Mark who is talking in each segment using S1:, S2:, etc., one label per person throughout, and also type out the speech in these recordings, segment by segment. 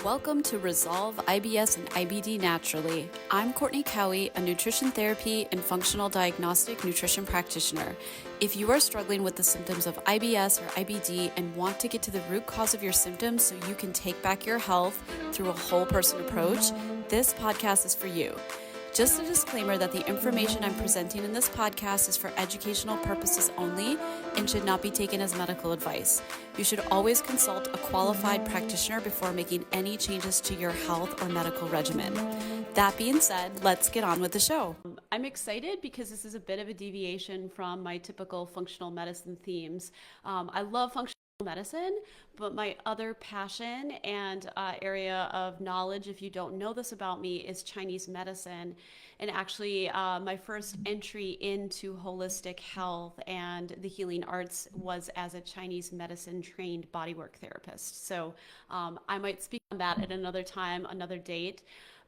S1: Welcome to Resolve IBS and IBD Naturally. I'm Courtney Cowie, a nutrition therapy and functional diagnostic nutrition practitioner. If you are struggling with the symptoms of IBS or IBD and want to get to the root cause of your symptoms so you can take back your health through a whole person approach, this podcast is for you. Just a disclaimer that the information I'm presenting in this podcast is for educational purposes only and should not be taken as medical advice. You should always consult a qualified practitioner before making any changes to your health or medical regimen. That being said, let's get on with the show. I'm excited because this is a bit of a deviation from my typical functional medicine themes. I love functional medicine, but my other passion and area of knowledge, if you don't know this about me, is Chinese medicine. And actually, my first entry into holistic health and the healing arts was as a Chinese medicine trained bodywork therapist. So I might speak on that at another time, another date.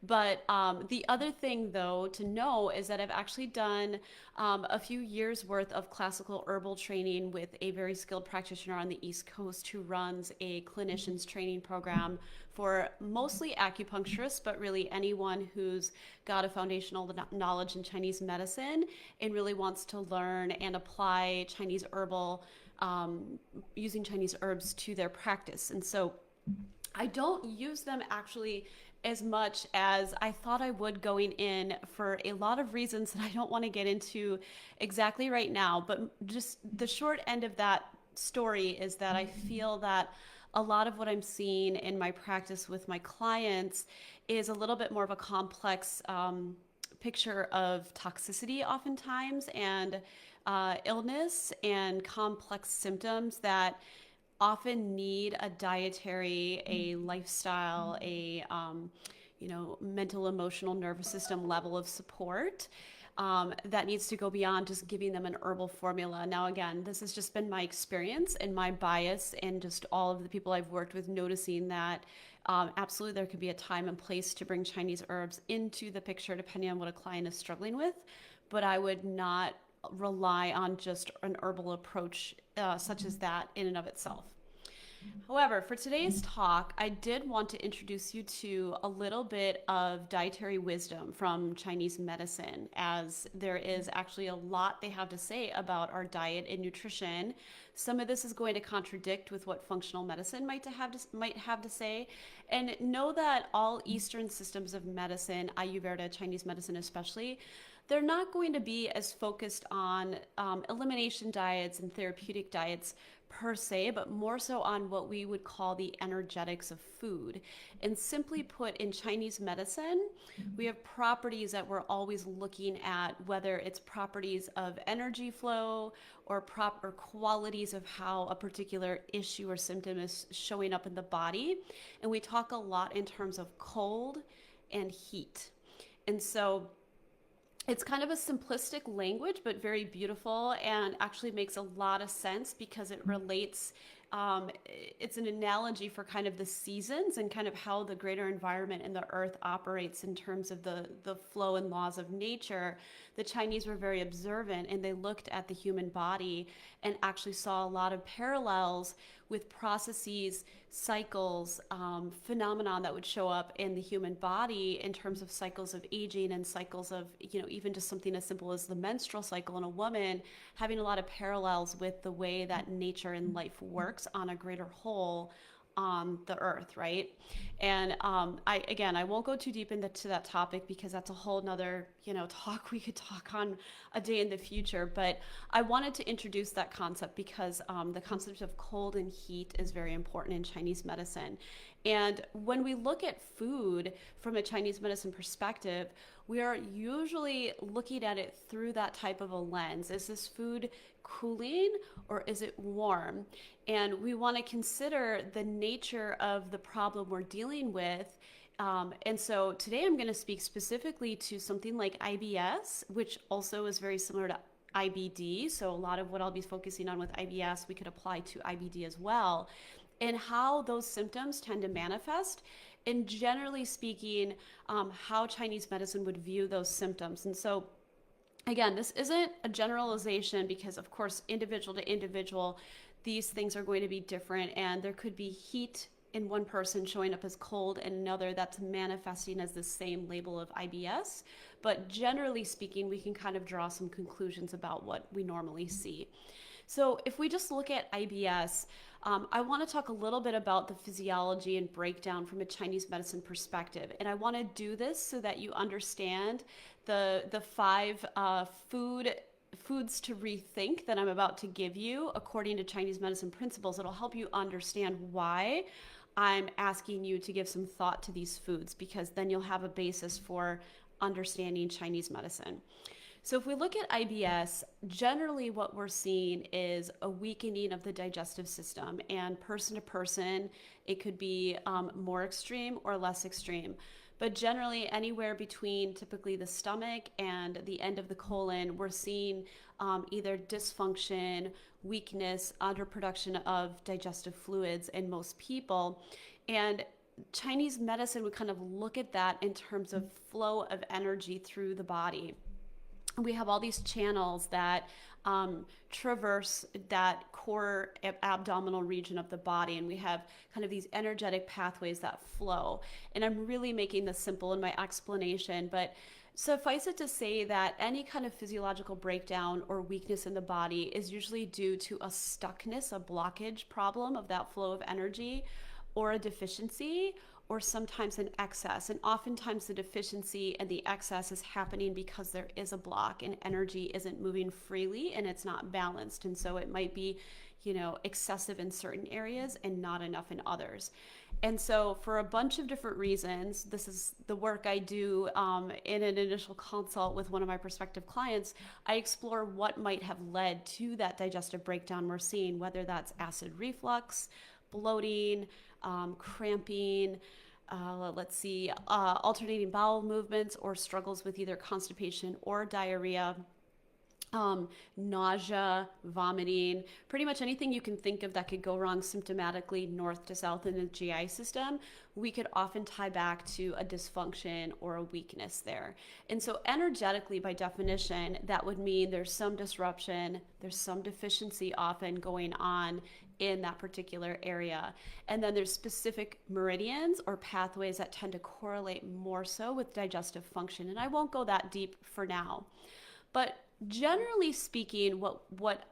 S1: But the other thing, though, to know is that I've actually done a few years worth of classical herbal training with a very skilled practitioner on the East Coast who runs a clinician's training program for mostly acupuncturists, but really anyone who's got a foundational knowledge in Chinese medicine and really wants to learn and apply Chinese herbal, using Chinese herbs to their practice. And so I don't use them actually as much as I thought I would going in for a lot of reasons that I don't want to get into exactly right now. But just the short end of that story is that I feel that a lot of what I'm seeing in my practice with my clients is a little bit more of a complex picture of toxicity oftentimes and illness and complex symptoms that often need a dietary, a lifestyle, a mental, emotional, nervous system level of support that needs to go beyond just giving them an herbal formula. Now, again, this has just been my experience and my bias and just all of the people I've worked with noticing that absolutely there could be a time and place to bring Chinese herbs into the picture depending on what a client is struggling with, but I would not rely on just an herbal approach such as that in and of itself. However, for today's talk, I did want to introduce you to a little bit of dietary wisdom from Chinese medicine, as there is actually a lot they have to say about our diet and nutrition. Some of this is going to contradict with what functional medicine might have to say. And know that all Eastern systems of medicine, Ayurveda, Chinese medicine especially, they're not going to be as focused on elimination diets and therapeutic diets per se, but more so on what we would call the energetics of food. And simply put, in Chinese medicine, we have properties that we're always looking at, whether it's properties of energy flow or proper qualities of how a particular issue or symptom is showing up in the body. And we talk a lot in terms of cold and heat. And so it's kind of a simplistic language, but very beautiful and actually makes a lot of sense because it relates, it's an analogy for kind of the seasons and kind of how the greater environment and the earth operates in terms of the flow and laws of nature. The Chinese were very observant and they looked at the human body and actually saw a lot of parallels with processes, cycles, phenomenon that would show up in the human body in terms of cycles of aging and cycles of, even just something as simple as the menstrual cycle in a woman, having a lot of parallels with the way that nature and life works on a greater whole on the earth, right? And I won't go too deep into that topic because that's a whole nother, talk we could talk on a day in the future. But I wanted to introduce that concept because the concept of cold and heat is very important in Chinese medicine. And when we look at food from a Chinese medicine perspective, we are usually looking at it through that type of a lens. Is this food cooling or is it warm? And we want to consider the nature of the problem we're dealing with. And so today I'm going to speak specifically to something like IBS, which also is very similar to IBD. So a lot of what I'll be focusing on with IBS, we could apply to IBD as well, and how those symptoms tend to manifest. And generally speaking, how Chinese medicine would view those symptoms. And so again, this isn't a generalization because, of course, individual to individual, these things are going to be different and there could be heat in one person showing up as cold and another that's manifesting as the same label of IBS. But generally speaking, we can kind of draw some conclusions about what we normally see. So if we just look at IBS, I want to talk a little bit about the physiology and breakdown from a Chinese medicine perspective. And I want to do this so that you understand the five foods to rethink that I'm about to give you according to Chinese medicine principles. It'll help you understand why I'm asking you to give some thought to these foods, because then you'll have a basis for understanding Chinese medicine. So if we look at IBS, generally what we're seeing is a weakening of the digestive system, and person to person, it could be more extreme or less extreme. But generally anywhere between typically the stomach and the end of the colon, we're seeing either dysfunction, weakness, underproduction of digestive fluids in most people. And Chinese medicine would kind of look at that in terms of flow of energy through the body. We have all these channels that traverse that core abdominal region of the body, and we have kind of these energetic pathways that flow. And I'm really making this simple in my explanation, but suffice it to say that any kind of physiological breakdown or weakness in the body is usually due to a stuckness, a blockage problem of that flow of energy, or a deficiency, or sometimes an excess. And oftentimes the deficiency and the excess is happening because there is a block and energy isn't moving freely and it's not balanced. And so it might be, excessive in certain areas and not enough in others. And so for a bunch of different reasons, this is the work I do in an initial consult with one of my prospective clients. I explore what might have led to that digestive breakdown we're seeing, whether that's acid reflux, bloating, cramping, alternating bowel movements, or struggles with either constipation or diarrhea, nausea, vomiting, pretty much anything you can think of that could go wrong symptomatically north to south in the GI system, we could often tie back to a dysfunction or a weakness there. And so energetically, by definition, that would mean there's some disruption, there's some deficiency often going on in that particular area. And then there's specific meridians or pathways that tend to correlate more so with digestive function. And I won't go that deep for now. But generally speaking, what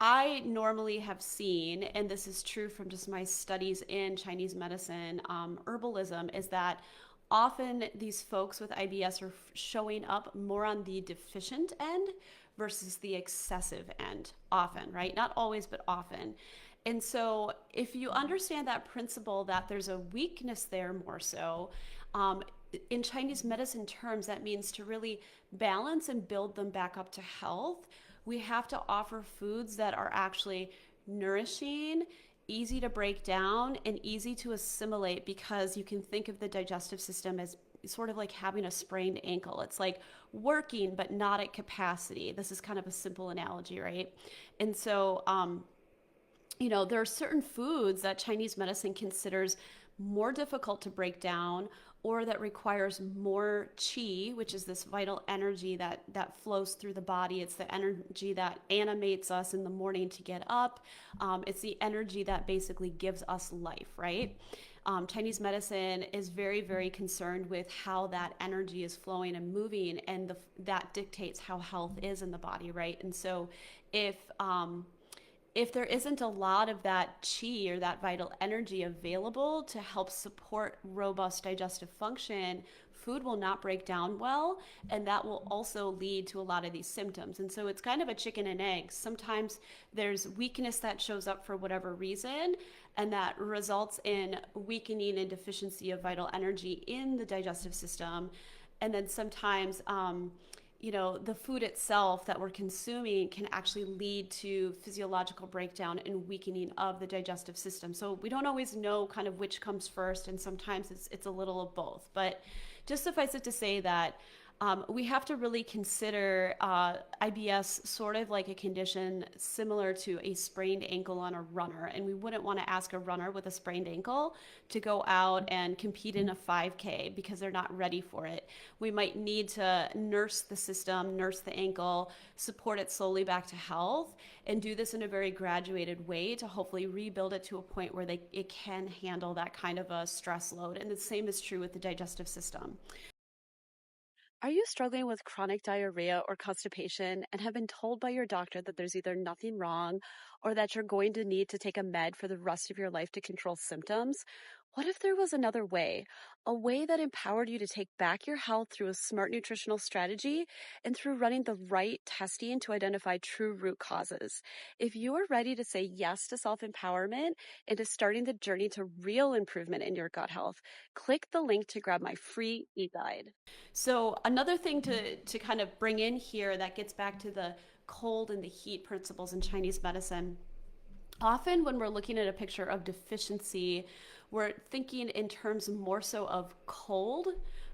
S1: I normally have seen, and this is true from just my studies in Chinese medicine, herbalism, is that often these folks with IBS are showing up more on the deficient end versus the excessive end, often, right? Not always, but often. And so if you understand that principle that there's a weakness there more so, in Chinese medicine terms, that means to really balance and build them back up to health, we have to offer foods that are actually nourishing, easy to break down, and easy to assimilate, because you can think of the digestive system as sort of like having a sprained ankle. It's like working, but not at capacity. This is kind of a simple analogy, right? And so, there are certain foods that Chinese medicine considers more difficult to break down, or that requires more qi, which is this vital energy that flows through the body. It's the energy that animates us in the morning to get up. It's the energy that basically gives us life, right? Chinese medicine is very, very concerned with how that energy is flowing and moving, and that dictates how health is in the body, right? And so if there isn't a lot of that qi or that vital energy available to help support robust digestive function, food will not break down well, and that will also lead to a lot of these symptoms. And so it's kind of a chicken and egg. Sometimes there's weakness that shows up for whatever reason, and that results in weakening and deficiency of vital energy in the digestive system. And then sometimes the food itself that we're consuming can actually lead to physiological breakdown and weakening of the digestive system. So we don't always know kind of which comes first, and sometimes it's a little of both. But just suffice it to say that we have to really consider IBS sort of like a condition similar to a sprained ankle on a runner. And we wouldn't want to ask a runner with a sprained ankle to go out and compete in a 5K because they're not ready for it. We might need to nurse the system, nurse the ankle, support it slowly back to health, and do this in a very graduated way to hopefully rebuild it to a point where it can handle that kind of a stress load. And the same is true with the digestive system. Are you struggling with chronic diarrhea or constipation and have been told by your doctor that there's either nothing wrong or that you're going to need to take a med for the rest of your life to control symptoms? What if there was another way? A way that empowered you to take back your health through a smart nutritional strategy and through running the right testing to identify true root causes. If you are ready to say yes to self-empowerment and to starting the journey to real improvement in your gut health, click the link to grab my free e-guide. So another thing to kind of bring in here that gets back to the cold and the heat principles in Chinese medicine. Often when we're looking at a picture of deficiency, we're thinking in terms more so of cold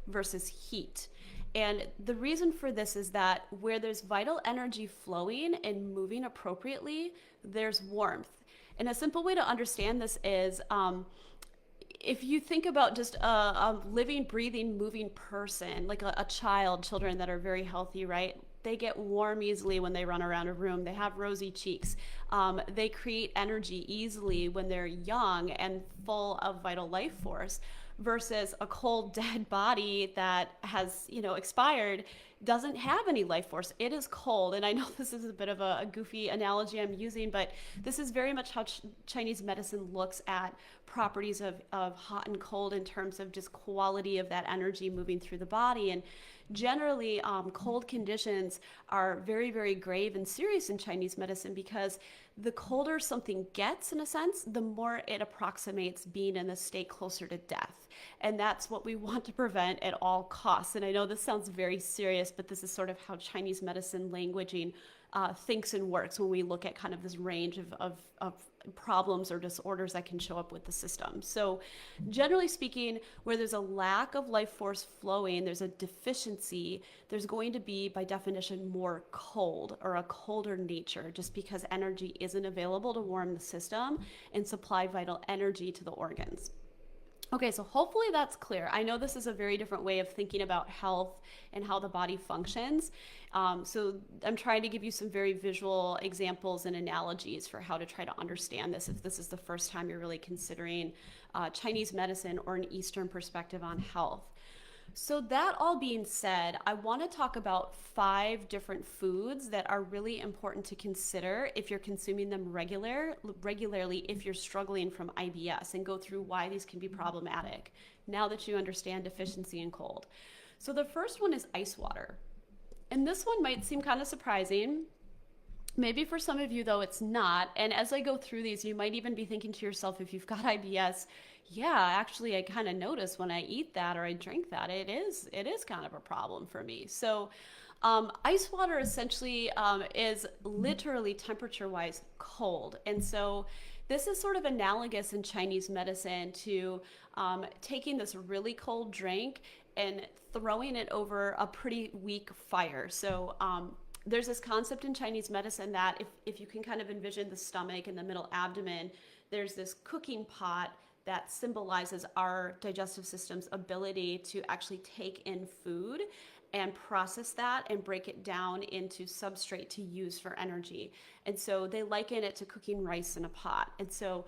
S1: versus heat. And the reason for this is that where there's vital energy flowing and moving appropriately, there's warmth. And a simple way to understand this is if you think about just a living, breathing, moving person, like a child, children that are very healthy, right? They get warm easily when they run around a room. They have rosy cheeks. They create energy easily when they're young and full of vital life force, versus a cold, dead body that has, expired, doesn't have any life force. It is cold. And I know this is a bit of a goofy analogy I'm using, but this is very much how Chinese medicine looks at properties of hot and cold in terms of just quality of that energy moving through the body. And generally, cold conditions are very, very grave and serious in Chinese medicine because the colder something gets, in a sense, the more it approximates being in a state closer to death. And that's what we want to prevent at all costs. And I know this sounds very serious, but this is sort of how Chinese medicine languaging thinks and works when we look at kind of this range of problems or disorders that can show up with the system. So generally speaking, where there's a lack of life force flowing, there's a deficiency, there's going to be, by definition, more cold or a colder nature, just because energy isn't available to warm the system and supply vital energy to the organs. Okay, so hopefully that's clear. I know this is a very different way of thinking about health and how the body functions. So I'm trying to give you some very visual examples and analogies for how to try to understand this if this is the first time you're really considering Chinese medicine or an Eastern perspective on health. So that all being said, I want to talk about 5 different foods that are really important to consider if you're consuming them regularly if you're struggling from IBS, and go through why these can be problematic now that you understand deficiency and cold. So the first one is ice water. And this one might seem kind of surprising. Maybe for some of you, though, it's not. And as I go through these, you might even be thinking to yourself, if you've got IBS, yeah, actually, I kind of notice when I eat that or I drink that, it is kind of a problem for me. So ice water essentially is literally temperature-wise cold. And so this is sort of analogous in Chinese medicine to taking this really cold drink and throwing it over a pretty weak fire. So there's this concept in Chinese medicine that if you can kind of envision the stomach and the middle abdomen, there's this cooking pot that symbolizes our digestive system's ability to actually take in food and process that and break it down into substrate to use for energy. And so they liken it to cooking rice in a pot. And so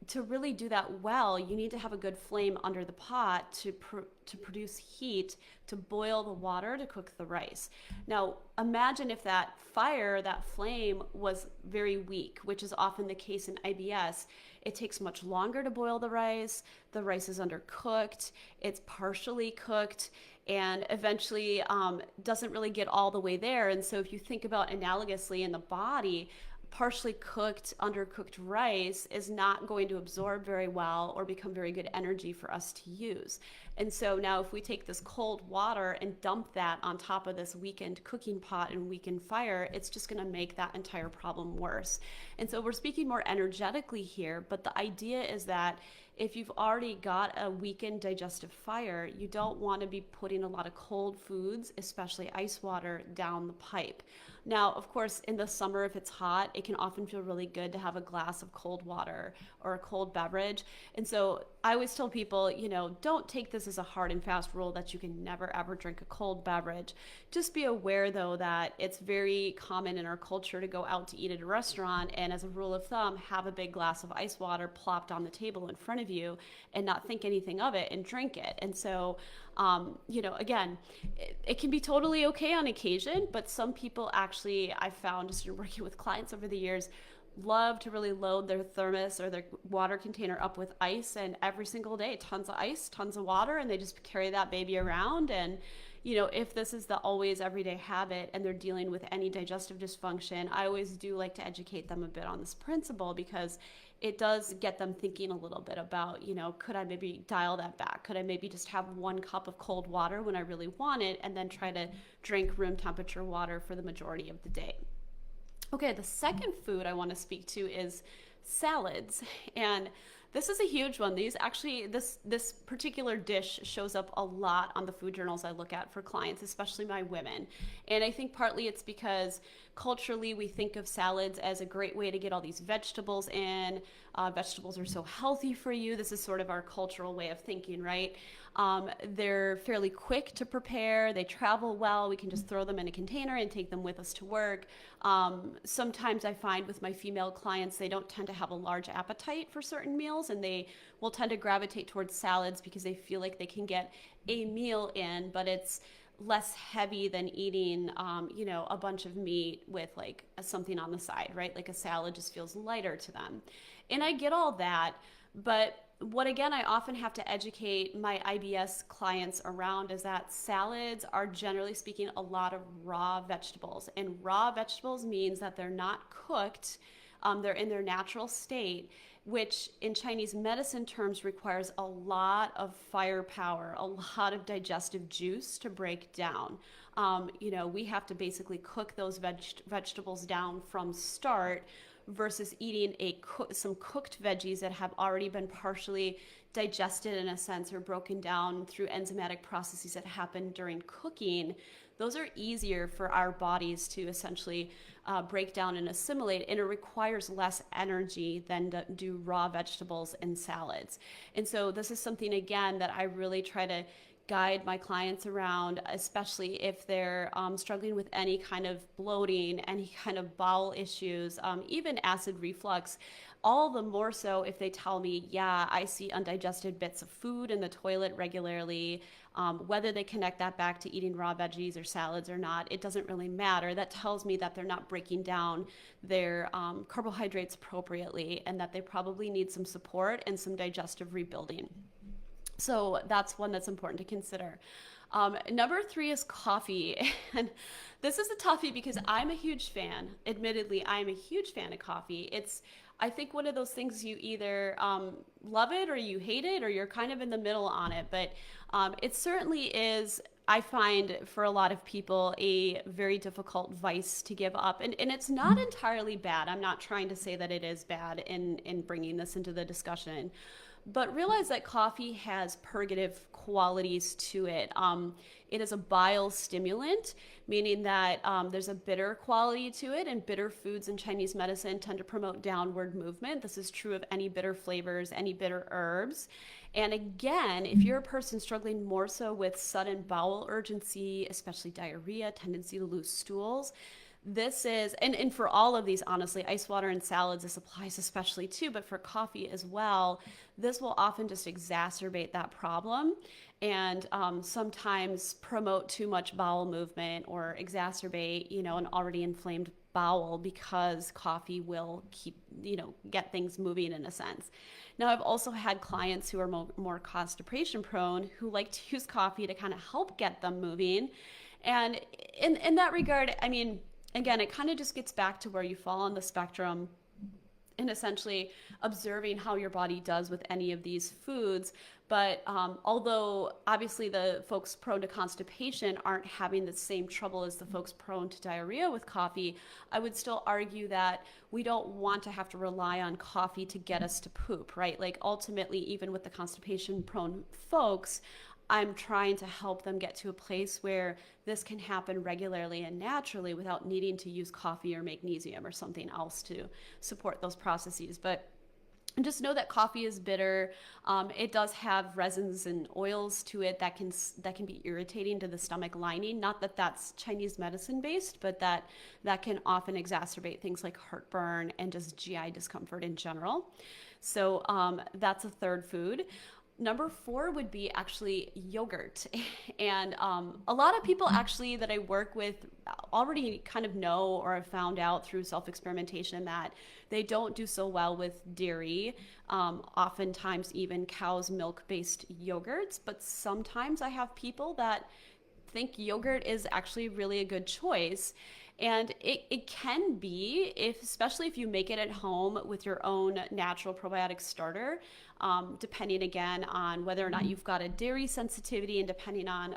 S1: to really do that well, you need to have a good flame under the pot to produce heat, to boil the water, to cook the rice. Now, imagine if that fire, that flame, was very weak, which is often the case in IBS. It takes much longer to boil the rice is undercooked, it's partially cooked, and eventually doesn't really get all the way there. And so if you think about analogously in the body, partially cooked, undercooked rice is not going to absorb very well or become very good energy for us to use. And so now if we take this cold water and dump that on top of this weakened cooking pot and weakened fire, it's just going to make that entire problem worse. And so we're speaking more energetically here, but the idea is that if you've already got a weakened digestive fire, you don't want to be putting a lot of cold foods, especially ice water, down the pipe. Now, of course, in the summer, if it's hot, it can often feel really good to have a glass of cold water or a cold beverage. And so I always tell people, don't take this as a hard and fast rule that you can never ever drink a cold beverage. Just be aware, though, that it's very common in our culture to go out to eat at a restaurant and, as a rule of thumb, have a big glass of ice water plopped on the table in front of you and not think anything of it and drink it. And so, again, it can be totally okay on occasion, but some people actually, I've found just working with clients over the years, love to really load their thermos or their water container up with ice, and every single day, tons of ice, tons of water, and they just carry that baby around. And if this is the always everyday habit and they're dealing with any digestive dysfunction, I always do like to educate them a bit on this principle, because it does get them thinking a little bit about, could I maybe dial that back? Could I maybe just have 1 cup of cold water when I really want it, and then try to drink room temperature water for the majority of the day? Okay, the second food I want to speak to is salads. And this is a huge one. This particular dish shows up a lot on the food journals I look at for clients, especially my women. And I think partly it's because culturally we think of salads as a great way to get all these vegetables in. Vegetables are so healthy for you. This is sort of our cultural way of thinking, right? They're fairly quick to prepare. They travel well. We can just throw them in a container and take them with us to work. Sometimes I find with my female clients, they don't tend to have a large appetite for certain meals, and they will tend to gravitate towards salads because they feel like they can get a meal in, but it's less heavy than eating, a bunch of meat with like something on the side, right? Like a salad just feels lighter to them. And I get all that, but what again I often have to educate my IBS clients around is that salads are, generally speaking, a lot of raw vegetables. And raw vegetables means that they're not cooked, they're in their natural state, which in Chinese medicine terms requires a lot of firepower, a lot of digestive juice to break down. We have to basically cook those vegetables down from start, versus eating some cooked veggies that have already been partially digested in a sense, or broken down through enzymatic processes that happen during cooking. Those are easier for our bodies to essentially break down and assimilate, and it requires less energy than to do raw vegetables and salads. And so this is something, again, that I really try to guide my clients around, especially if they're struggling with any kind of bloating, any kind of bowel issues, even acid reflux. All the more so if they tell me, yeah, I see undigested bits of food in the toilet regularly. Whether they connect that back to eating raw veggies or salads or not, it doesn't really matter. That tells me that they're not breaking down their carbohydrates appropriately, and that they probably need some support and some digestive rebuilding. So that's one that's important to consider. Number 3 is coffee. And this is a toughie because I'm a huge fan. Admittedly, I'm a huge fan of coffee. It's, I think, one of those things you either love it or you hate it, or you're kind of in the middle on it. But it certainly is, I find, for a lot of people, a very difficult vice to give up. And it's not entirely bad. I'm not trying to say that it is bad in bringing this into the discussion. But realize that coffee has purgative qualities to it. It is a bile stimulant, meaning that there's a bitter quality to it, and bitter foods in Chinese medicine tend to promote downward movement. This is true of any bitter flavors, any bitter herbs. And again, if you're a person struggling more so with sudden bowel urgency, especially diarrhea, tendency to lose stools, this is, and for all of these, honestly, ice water and salads, this applies especially too, but for coffee as well, this will often just exacerbate that problem, and sometimes promote too much bowel movement, or exacerbate, an already inflamed bowel, because coffee will keep, get things moving in a sense. Now, I've also had clients who are more constipation prone, who like to use coffee to kind of help get them moving. And in that regard, I mean, again, it kind of just gets back to where you fall on the spectrum, and essentially observing how your body does with any of these foods. But although obviously the folks prone to constipation aren't having the same trouble as the folks prone to diarrhea with coffee, I would still argue that we don't want to have to rely on coffee to get us to poop, right? Like ultimately, even with the constipation prone folks, I'm trying to help them get to a place where this can happen regularly and naturally without needing to use coffee or magnesium or something else to support those processes. But just know that coffee is bitter. It does have resins and oils to it that can be irritating to the stomach lining. Not that that's Chinese medicine based, but that can often exacerbate things like heartburn and just GI discomfort in general. So that's a third food. Number 4 would be actually yogurt. And a lot of people actually that I work with already kind of know or have found out through self-experimentation that they don't do so well with dairy, oftentimes even cow's milk-based yogurts. But sometimes I have people that think yogurt is actually really a good choice. And it can be, especially if you make it at home with your own natural probiotic starter, depending again on whether or not you've got a dairy sensitivity and depending on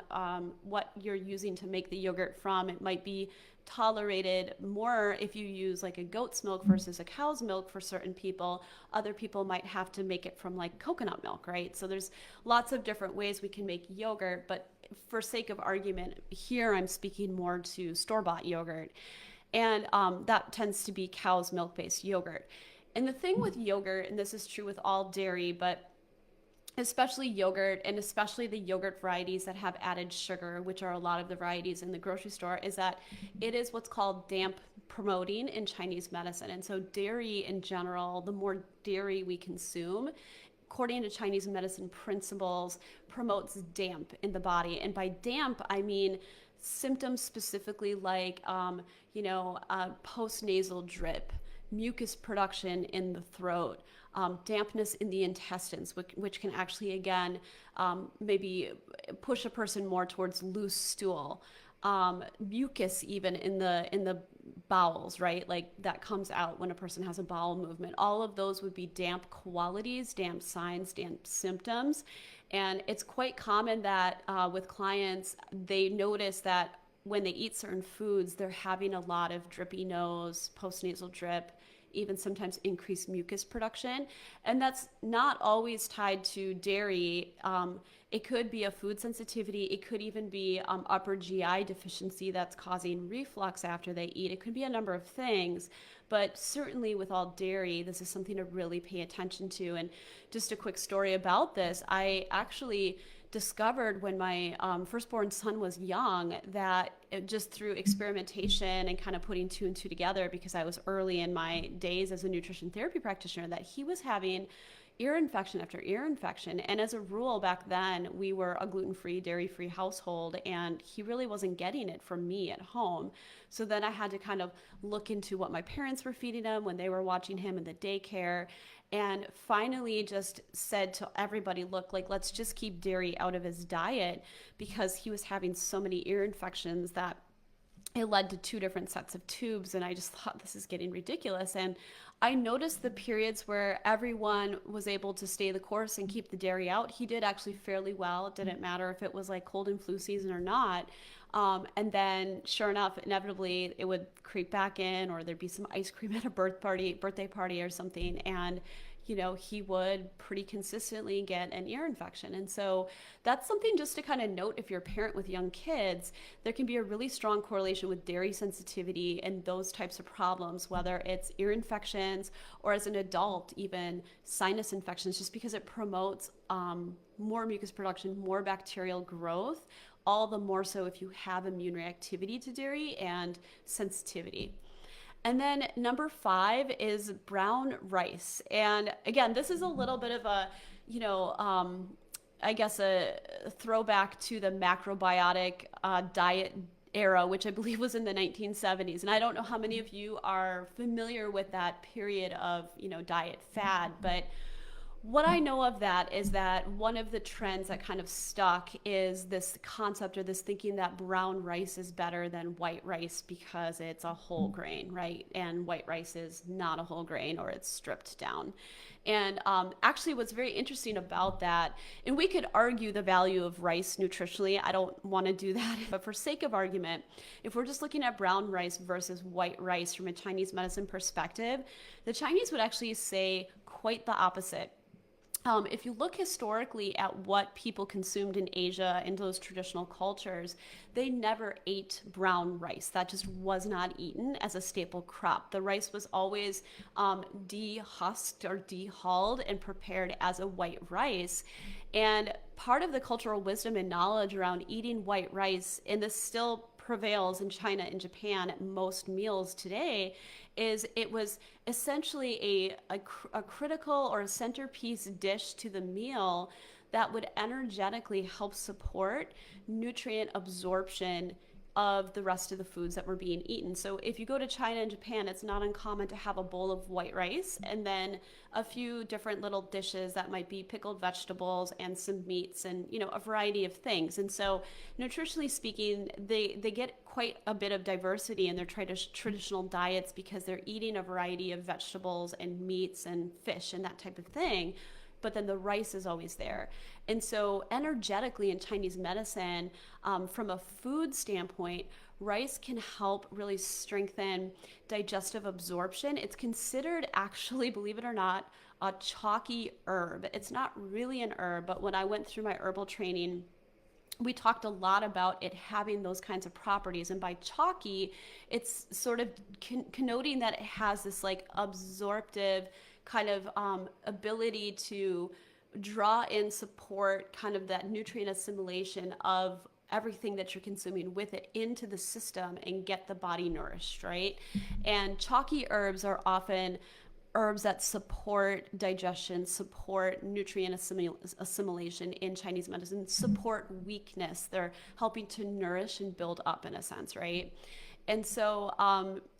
S1: what you're using to make the yogurt from. It might be tolerated more if you use like a goat's milk versus a cow's milk for certain people. Other people might have to make it from like coconut milk, right? So there's lots of different ways we can make yogurt, but for sake of argument, here I'm speaking more to store-bought yogurt, and that tends to be cow's milk-based yogurt. And the thing with yogurt, and this is true with all dairy, but especially yogurt, and especially the yogurt varieties that have added sugar, which are a lot of the varieties in the grocery store, is that it is what's called damp promoting in Chinese medicine. And so dairy in general, the more dairy we consume, according to Chinese medicine principles, promotes damp in the body. And by damp, I mean symptoms specifically like, postnasal drip, mucus production in the throat, dampness in the intestines, which can actually, again, maybe push a person more towards loose stool. Mucus even in the bowels, right? Like that comes out when a person has a bowel movement. All of those would be damp qualities, damp signs, damp symptoms. And it's quite common that with clients, they notice that when they eat certain foods, they're having a lot of drippy nose, postnasal drip, even sometimes increased mucus production. And that's not always tied to dairy. It could be a food sensitivity. It could even be upper GI deficiency that's causing reflux after they eat. It could be a number of things, but certainly with all dairy, this is something to really pay attention to. And just a quick story about this, I actually discovered when my firstborn son was young that just through experimentation and kind of putting 2 and 2 together, because I was early in my days as a nutrition therapy practitioner, that he was having ear infection after ear infection. And as a rule back then, we were a gluten-free, dairy-free household, and he really wasn't getting it from me at home. So then I had to kind of look into what my parents were feeding him when they were watching him in the daycare, and finally just said to everybody, look, like, let's just keep dairy out of his diet, because he was having so many ear infections that it led to 2 different sets of tubes. And I just thought, this is getting ridiculous. And I noticed the periods where everyone was able to stay the course and keep the dairy out. He did actually fairly well. It didn't matter if it was like cold and flu season or not. And then sure enough, inevitably it would creep back in, or there'd be some ice cream at a birthday party or something. And he would pretty consistently get an ear infection. And so that's something just to kind of note. If you're a parent with young kids, there can be a really strong correlation with dairy sensitivity and those types of problems, whether it's ear infections or as an adult, even sinus infections, just because it promotes more mucus production, more bacterial growth, all the more so if you have immune reactivity to dairy and sensitivity. And then number 5 is brown rice. And again, this is a little bit of a, I guess a throwback to the macrobiotic diet era, which I believe was in the 1970s. And I don't know how many of you are familiar with that period of, diet fad, but What I know of that is that one of the trends that kind of stuck is this concept or this thinking that brown rice is better than white rice because it's a whole grain, right? And white rice is not a whole grain, or it's stripped down. And actually, what's very interesting about that, and we could argue the value of rice nutritionally, I don't want to do that, but for sake of argument, if we're just looking at brown rice versus white rice from a Chinese medicine perspective, the Chinese would actually say quite the opposite. If you look historically at what people consumed in Asia in those traditional cultures, they never ate brown rice. That just was not eaten as a staple crop. The rice was always dehusked or dehulled and prepared as a white rice. And part of the cultural wisdom and knowledge around eating white rice, and this still prevails in China and Japan at most meals today, is it was essentially a critical or a centerpiece dish to the meal that would energetically help support nutrient absorption of the rest of the foods that were being eaten. So if you go to China and Japan, it's not uncommon to have a bowl of white rice and then a few different little dishes that might be pickled vegetables and some meats and, you know, a variety of things. And so nutritionally speaking, they get quite a bit of diversity in their traditional diets because they're eating a variety of vegetables and meats and fish and that type of thing. But then the rice is always there. And so energetically in Chinese medicine, from a food standpoint, rice can help really strengthen digestive absorption. It's considered, actually, believe it or not, a chalky herb. It's not really an herb, but when I went through my herbal training, we talked a lot about it having those kinds of properties. And by chalky, it's sort of connoting that it has this like absorptive kind of ability to draw in, support kind of that nutrient assimilation of everything that you're consuming with it into the system and get the body nourished, right? And chalky herbs are often herbs that support digestion, support nutrient assimilation in Chinese medicine, support weakness. They're helping to nourish and build up in a sense, right? And so,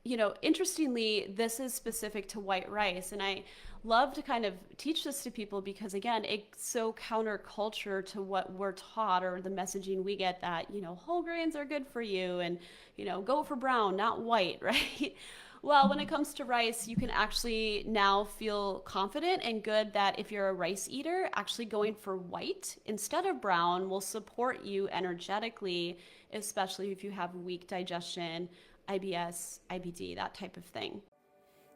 S1: you know, interestingly, this is specific to white rice. And I love to kind of teach this to people because, again, it's so counterculture to what we're taught or the messaging we get that, you know, whole grains are good for you and, you know, go for brown, not white, right? Well, when it comes to rice, you can actually now feel confident and good that if you're a rice eater, actually going for white instead of brown will support you energetically, especially if you have weak digestion, IBS, IBD, that type of thing.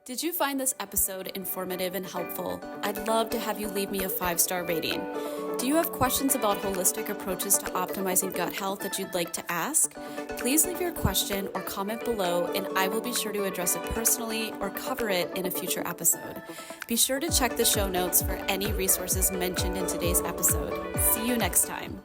S1: Did you find this episode informative and helpful? I'd love to have you leave me a 5-star rating. Do you have questions about holistic approaches to optimizing gut health that you'd like to ask? Please leave your question or comment below, and I will be sure to address it personally or cover it in a future episode. Be sure to check the show notes for any resources mentioned in today's episode. See you next time.